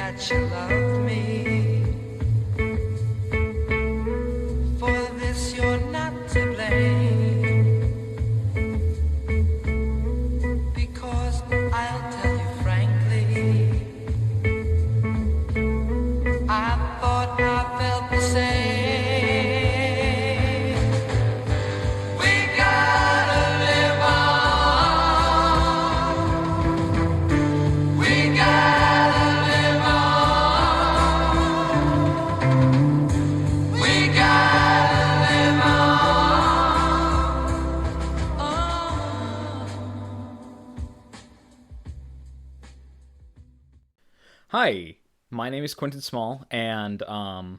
that you love me. For this you're not to blame. Because I'll tell you frankly, I thought I felt the same. We gotta live on. We gotta live on. We gotta live on. Hi, my name is Quentin Small, and a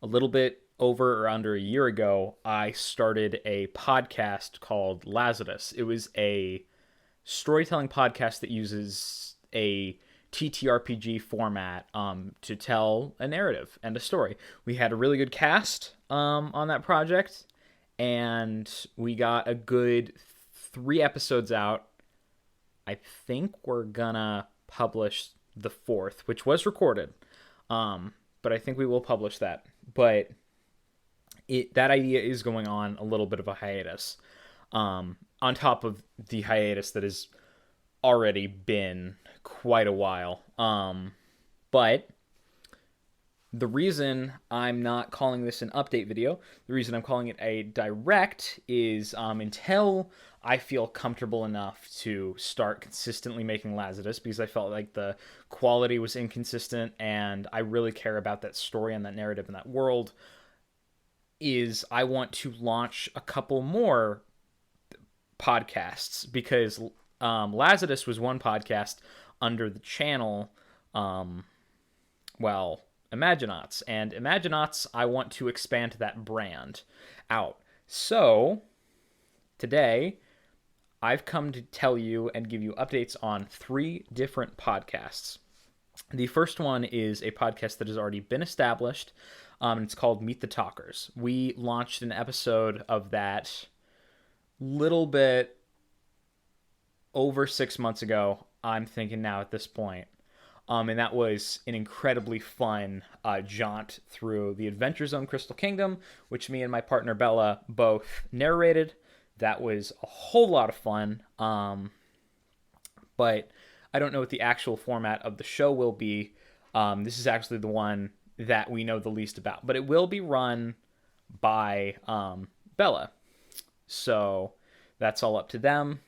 little bit over or under a year ago, I started a podcast called Lazarus. It was a storytelling podcast that uses a TTRPG format to tell a narrative and a story. We had a really good cast on that project, and we got a good 3 episodes out. I think we're gonna publish the 4th, which was recorded, but I think we will publish that. But that idea is going on a little bit of a hiatus, on top of the hiatus that has already been quite a while. But the reason I'm not calling this an update video, the reason I'm calling it a direct, is until I feel comfortable enough to start consistently making Lazarus, because I felt like the quality was inconsistent and I really care about that story and that narrative and that world, is I want to launch a couple more podcasts, because Lazarus was one podcast under the channel, Imaginauts. And Imaginauts, I want to expand that brand out. So, today, I've come to tell you and give you updates on 3 different podcasts. The first one is a podcast that has already been established. It's called Meet the Talkers. We launched an episode of that little bit over 6 months ago, I'm thinking now at this point. And that was an incredibly fun jaunt through the Adventure Zone Crystal Kingdom, which me and my partner Bella both narrated. That was a whole lot of fun. But I don't know what the actual format of the show will be. This is actually the one that we know the least about. But it will be run by Bella. So that's all up to them.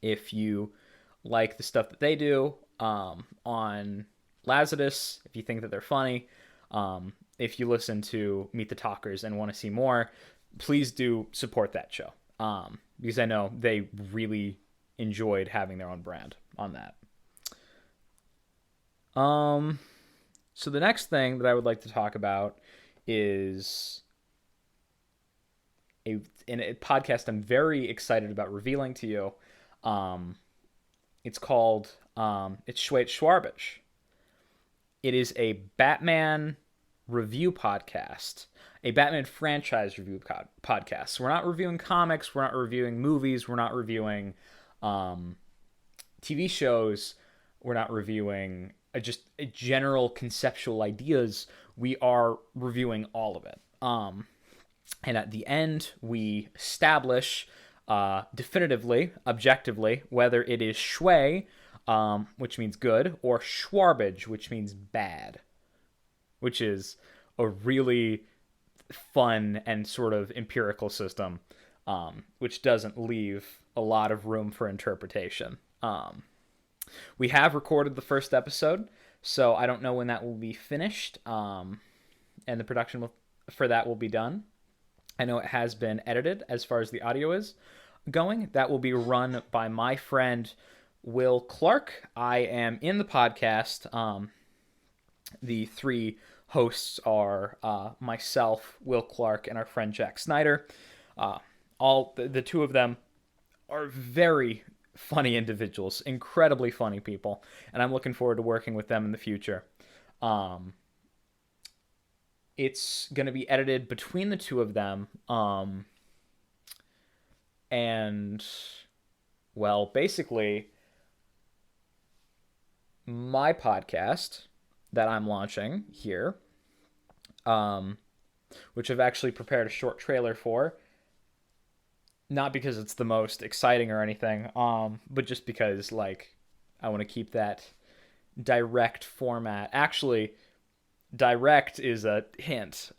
If you like the stuff that they do on Lazarus, if you think that they're funny, if you listen to Meet the Talkers and want to see more, please do support that show, because I know they really enjoyed having their own brand on that. So the next thing that I would like to talk about is a podcast I'm very excited about revealing to you. It's called It's Schweit Schwarbage. It is a Batman review podcast, a Batman franchise review podcast. So we're not reviewing comics, we're not reviewing movies, we're not reviewing TV shows, we're not reviewing just general conceptual ideas. We are reviewing all of it. And at the end, we establish definitively, objectively, whether it is Schwei, which means good, or Schwarbage, which means bad, which is a really fun and sort of empirical system, which doesn't leave a lot of room for interpretation. We have recorded the first episode, so I don't know when that will be finished, and the production for that will be done. I know it has been edited as far as the audio is going. That will be run by my friend Will Clark. I am in the podcast. The 3 hosts are myself, Will Clark, and our friend Jack Snyder. All the 2 of them are very funny individuals, incredibly funny people, and I'm looking forward to working with them in the future. It's going to be edited between the 2 of them, and, well, basically, my podcast that I'm launching here, which I've actually prepared a short trailer for. Not because it's the most exciting or anything, but just because like I want to keep that direct format. Actually, direct is a hint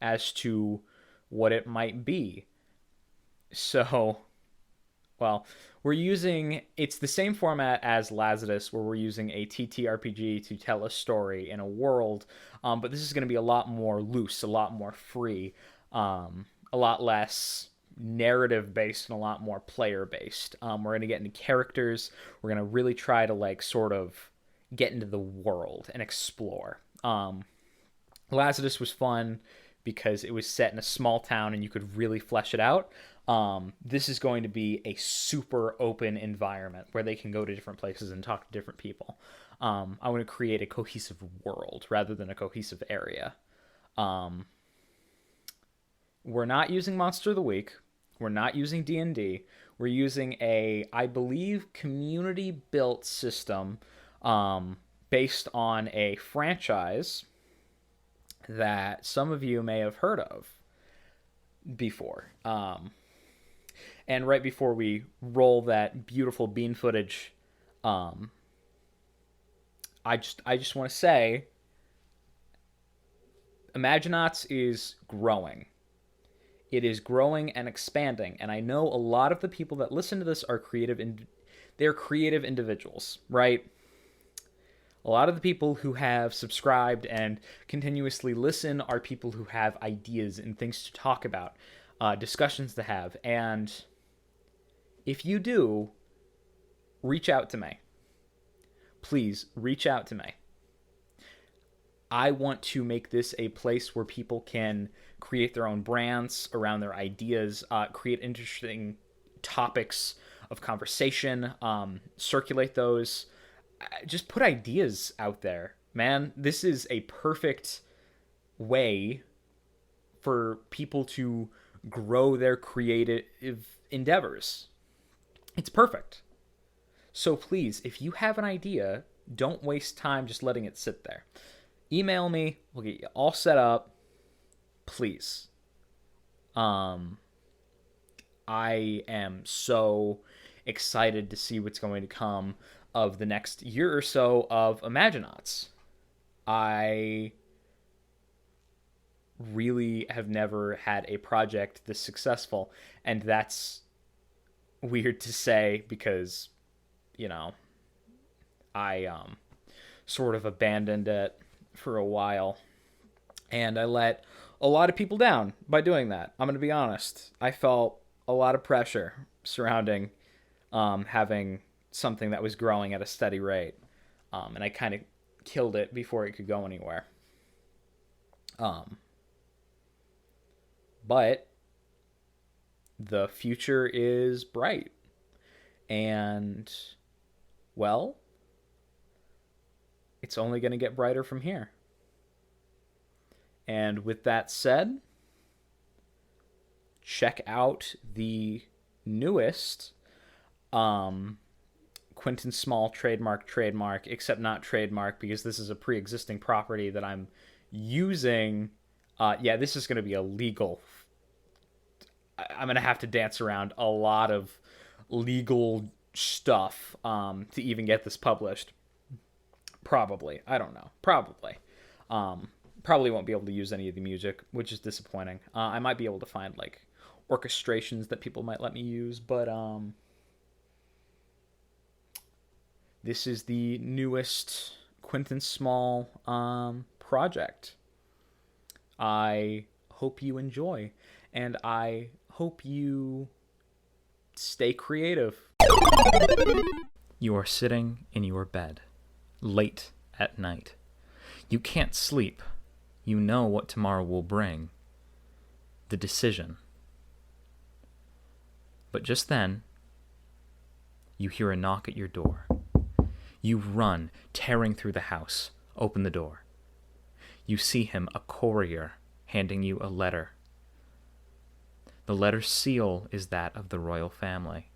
as to what it might be. So, well, it's the same format as Lazarus, where we're using a TTRPG to tell a story in a world, but this is going to be a lot more loose, a lot more free, a lot less narrative based and a lot more player based. We're going to get into characters. We're going to really try to like sort of get into the world and explore. Lazarus was fun because it was set in a small town and you could really flesh it out. This is going to be a super open environment where they can go to different places and talk to different people. I want to create a cohesive world rather than a cohesive area. We're not using Monster of the Week. We're not using D&D. We're using I believe, community-built system based on a franchise that some of you may have heard of before. And right before we roll that beautiful bean footage, I just want to say, Imaginauts is growing. It is growing and expanding, and I know a lot of the people that listen to this are they're creative individuals, right? A lot of the people who have subscribed and continuously listen are people who have ideas and things to talk about, discussions to have, and if you do, reach out to me. Please, reach out to me. I want to make this a place where people can create their own brands around their ideas, create interesting topics of conversation, circulate those, just put ideas out there. Man, this is a perfect way for people to grow their creative endeavors. It's perfect. So please, if you have an idea, don't waste time just letting it sit there. Email me. We'll get you all set up. Please. I am so excited to see what's going to come of the next year or so of Imaginauts. I really have never had a project this successful, and that's weird to say because, I sort of abandoned it for a while, and I let a lot of people down by doing that. I'm going to be honest. I felt a lot of pressure surrounding having something that was growing at a steady rate, and I kind of killed it before it could go anywhere. But the future is bright, and, well, it's only going to get brighter from here. And with that said, check out the newest Quentin Small trademark, except not trademark because this is a pre-existing property that I'm using. This is going to be illegal. I'm going to have to dance around a lot of legal stuff to even get this published. Probably. I don't know. Probably. Probably won't be able to use any of the music, which is disappointing. I might be able to find, like, orchestrations that people might let me use, but this is the newest Quentin Small project. I hope you enjoy, and I hope you stay creative. You are sitting in your bed, late at night. You can't sleep. You know what tomorrow will bring. The decision. But just then, you hear a knock at your door. You run, tearing through the house, open the door. You see him, a courier, handing you a letter. The letter's seal is that of the royal family.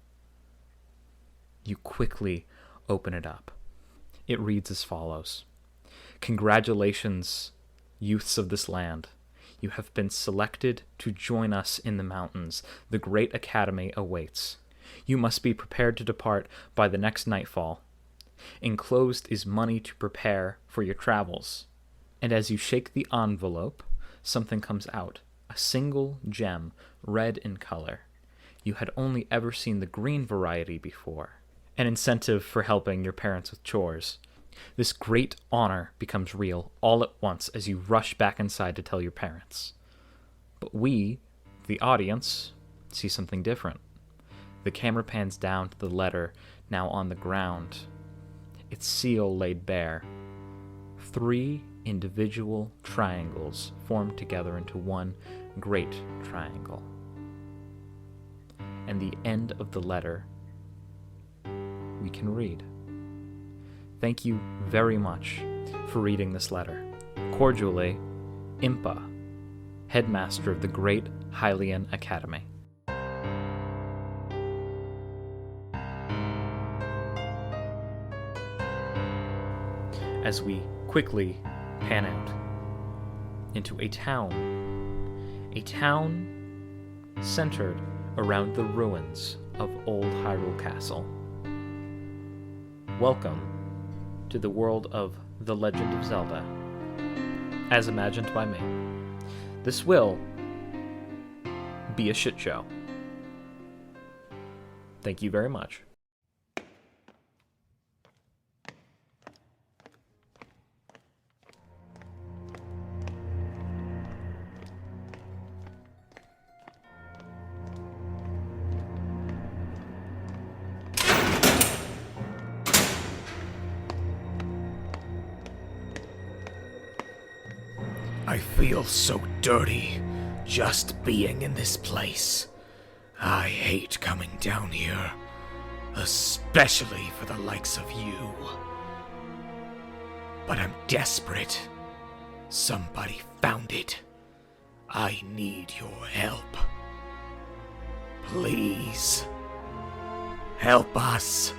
You quickly open it up. It reads as follows. Congratulations, youths of this land. You have been selected to join us in the mountains. The great academy awaits. You must be prepared to depart by the next nightfall. Enclosed is money to prepare for your travels. And as you shake the envelope, something comes out. A single gem, red in color. You had only ever seen the green variety before. An incentive for helping your parents with chores. This great honor becomes real all at once as you rush back inside to tell your parents. But we, the audience, see something different. The camera pans down to the letter now on the ground. Its seal laid bare. 3 individual triangles formed together into one great triangle. And the end of the letter we can read. Thank you very much for reading this letter. Cordially, Impa, headmaster of the Great Hylian Academy. As we quickly pan out into a town centered around the ruins of Old Hyrule Castle. Welcome to the world of The Legend of Zelda, as imagined by me. This will be a shit show. Thank you very much. I feel so dirty just being in this place. I hate coming down here, especially for the likes of you. But I'm desperate. Somebody found it. I need your help. Please, help us.